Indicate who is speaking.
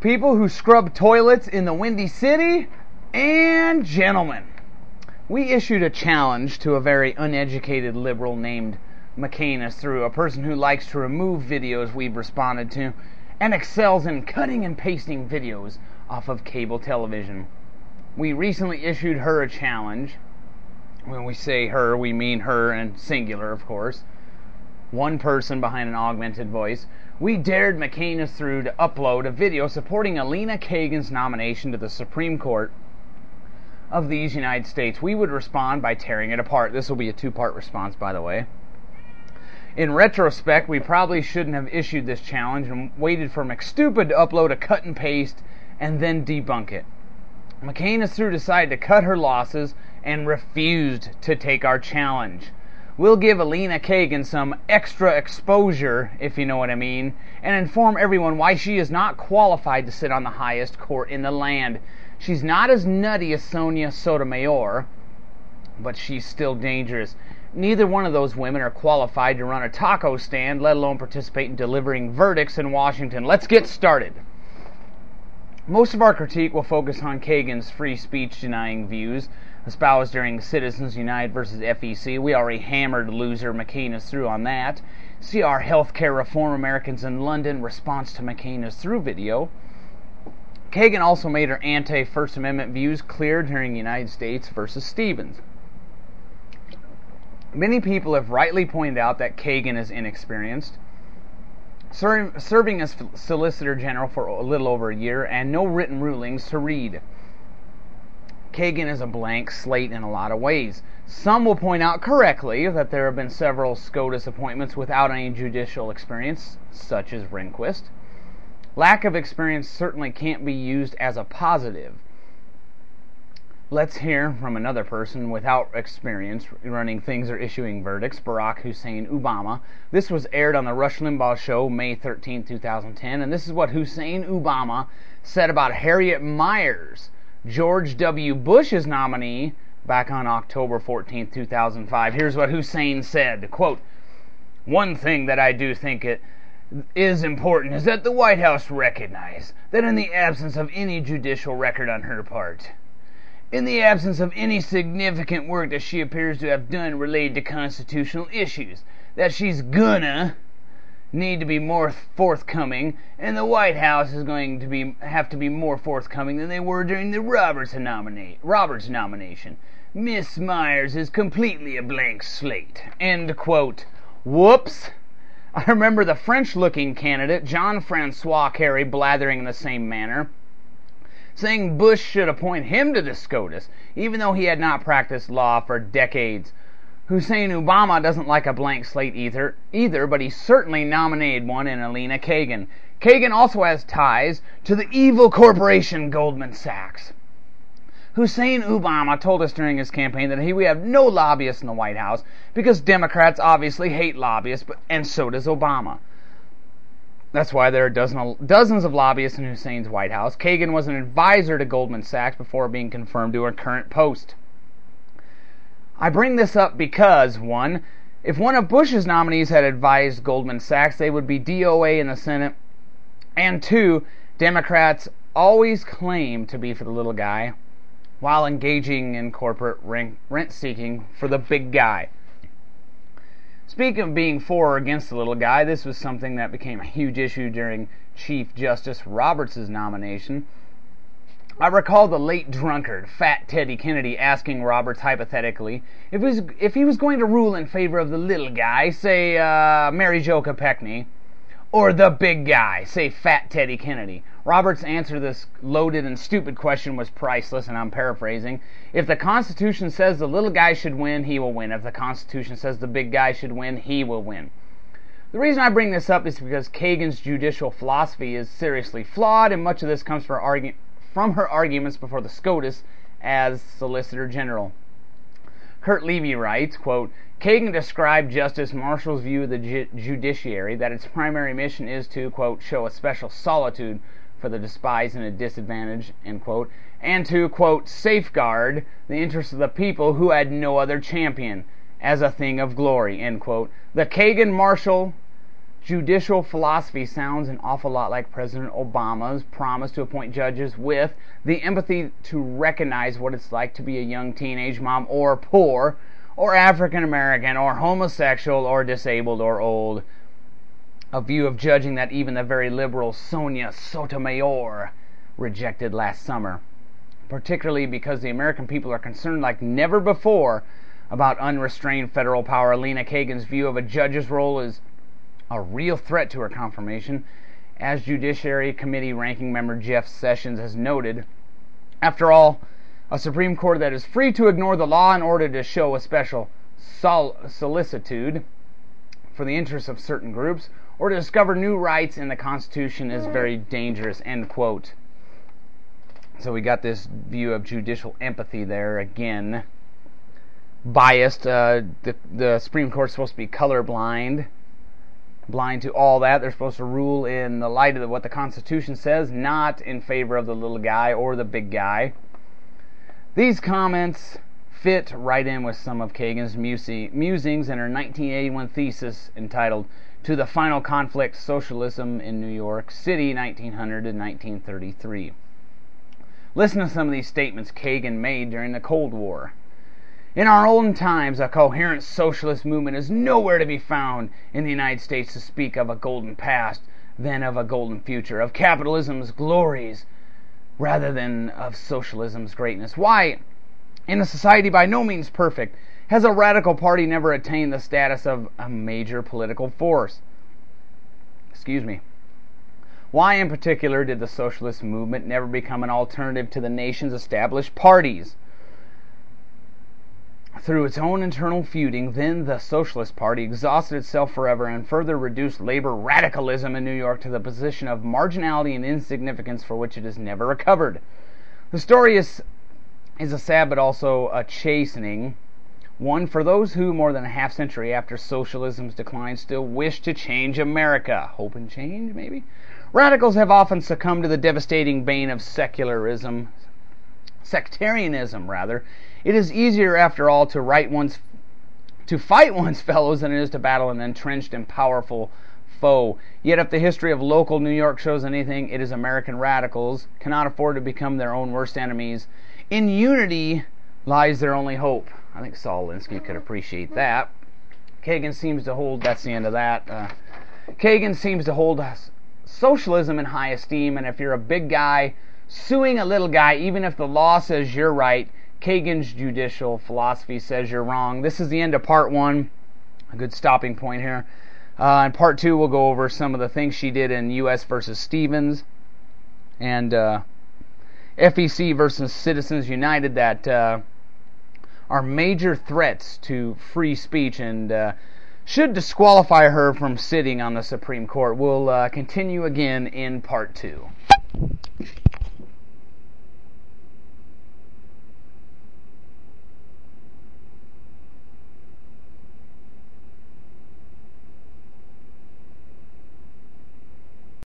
Speaker 1: people who scrub toilets in the Windy City, and gentlemen. We issued a challenge to a very uneducated liberal named mccainisthrough, a person who likes to remove videos we've responded to and excels in cutting and pasting videos off of cable television. We recently issued her a challenge. When we say her, we mean her and singular, of course. One person behind an augmented voice. We dared mccainisthrough to upload a video supporting Elena Kagan's nomination to the Supreme Court of these United States. We would respond by tearing it apart. This will be a two-part response, by the way. In retrospect, we probably shouldn't have issued this challenge and waited for McStupid to upload a cut and paste and then debunk it. mccainisthrough decided to cut her losses and refused to take our challenge. We'll give Elena Kagan some extra exposure, if you know what I mean, and inform everyone why she is not qualified to sit on the highest court in the land. She's not as nutty as Sonia Sotomayor, but she's still dangerous. Neither one of those women are qualified to run a taco stand, let alone participate in delivering verdicts in Washington. Let's get started. Most of our critique will focus on Kagan's free speech denying views espoused during Citizens United versus FEC. We already hammered loser mccainisthrough on that. See our Healthcare Reform Americans in London response to mccainisthrough video. Kagan also made her anti-First Amendment views clear during United States versus Stevens. Many people have rightly pointed out that Kagan is inexperienced, serving as Solicitor General for a little over a year and no written rulings to read. Kagan is a blank slate in a lot of ways. Some will point out correctly that there have been several SCOTUS appointments without any judicial experience, such as Rehnquist. Lack of experience certainly can't be used as a positive. Let's hear from another person without experience running things or issuing verdicts, Barack Hussein Obama. This was aired on the Rush Limbaugh Show May 13, 2010, and this is what Hussein Obama said about Harriet Miers, George W. Bush's nominee, back on October 14, 2005. Here's what Hussein said, quote, "One thing that I do think it is important is that the White House recognize that in the absence of any judicial record on her part, in the absence of any significant work that she appears to have done related to constitutional issues, that she's gonna need to be more forthcoming, and the White House is going to have to be more forthcoming than they were during the Roberts nomination. Miss Miers is completely a blank slate." End quote. Whoops. I remember the French-looking candidate, Jean-Francois Carey, blathering in the same manner, saying Bush should appoint him to the SCOTUS, even though he had not practiced law for decades. Hussein Obama doesn't like a blank slate either, but he certainly nominated one in Elena Kagan. Kagan also has ties to the evil corporation Goldman Sachs. Hussein Obama told us during his campaign that he would have no lobbyists in the White House because Democrats obviously hate lobbyists, and so does Obama. That's why there are dozens of lobbyists in Hussein's White House. Kagan was an advisor to Goldman Sachs before being confirmed to her current post. I bring this up because, one, if one of Bush's nominees had advised Goldman Sachs, they would be DOA in the Senate. And two, Democrats always claim to be for the little guy while engaging in corporate rent-seeking for the big guy. Speaking of being for or against the little guy, this was something that became a huge issue during Chief Justice Roberts' nomination. I recall the late drunkard, Fat Teddy Kennedy, asking Roberts hypothetically if he was going to rule in favor of the little guy, say Mary Jo Kopechne, or the big guy, say Fat Teddy Kennedy. Roberts' answer to this loaded and stupid question was priceless, and I'm paraphrasing. If the Constitution says the little guy should win, he will win. If the Constitution says the big guy should win, he will win. The reason I bring this up is because Kagan's judicial philosophy is seriously flawed, and much of this comes from her arguments before the SCOTUS as Solicitor General. Kurt Levy writes, quote, Kagan described Justice Marshall's view of the judiciary that its primary mission is to, quote, show a special solitude for the despised and the disadvantaged, end quote, and to, quote, safeguard the interests of the people who had no other champion as a thing of glory, end quote. The Kagan-Marshall judicial philosophy sounds an awful lot like President Obama's promise to appoint judges with the empathy to recognize what it's like to be a young teenage mom, or poor, or African American, or homosexual, or disabled, or old. A view of judging that even the very liberal Sonia Sotomayor rejected last summer, particularly because the American people are concerned like never before about unrestrained federal power. Elena Kagan's view of a judge's role is a real threat to her confirmation, as Judiciary Committee ranking member Jeff Sessions has noted. After all, a Supreme Court that is free to ignore the law in order to show a special solicitude for the interests of certain groups, or to discover new rights in the Constitution, is very dangerous, end quote. So we got this view of judicial empathy there again. Biased. The Supreme Court is supposed to be colorblind, blind to all that. They're supposed to rule in the light of what the Constitution says, not in favor of the little guy or the big guy. These comments fit right in with some of Kagan's musings in her 1981 thesis entitled "To the Final Conflict: Socialism in New York City, 1900 to 1933." Listen to some of these statements Kagan made during the Cold War. In our own times, a coherent socialist movement is nowhere to be found in the United States to speak of a golden past than of a golden future, of capitalism's glories rather than of socialism's greatness. Why, in a society by no means perfect, has a radical party never attained the status of a major political force? Why in particular did the socialist movement never become an alternative to the nation's established parties? Through its own internal feuding, then the Socialist Party exhausted itself forever and further reduced labor radicalism in New York to the position of marginality and insignificance for which it has never recovered. The story is a sad but also a chastening one for those who, more than a half century after socialism's decline, still wish to change America. Hope and change, maybe? Radicals have often succumbed to the devastating bane of sectarianism. It is easier, after all, to fight one's fellows than it is to battle an entrenched and powerful foe. Yet if the history of local New York shows anything, it is American radicals cannot afford to become their own worst enemies. In unity lies their only hope. I think Saul Alinsky could appreciate that. Kagan seems to hold, that's the end of that. Kagan seems to hold socialism in high esteem, and if you're a big guy suing a little guy, even if the law says you're right, Kagan's judicial philosophy says you're wrong. This is the end of part one. A good stopping point here. In part two, we'll go over some of the things she did in U.S. versus Stevens and FEC versus Citizens United that are major threats to free speech and should disqualify her from sitting on the Supreme Court. We'll continue again in part two.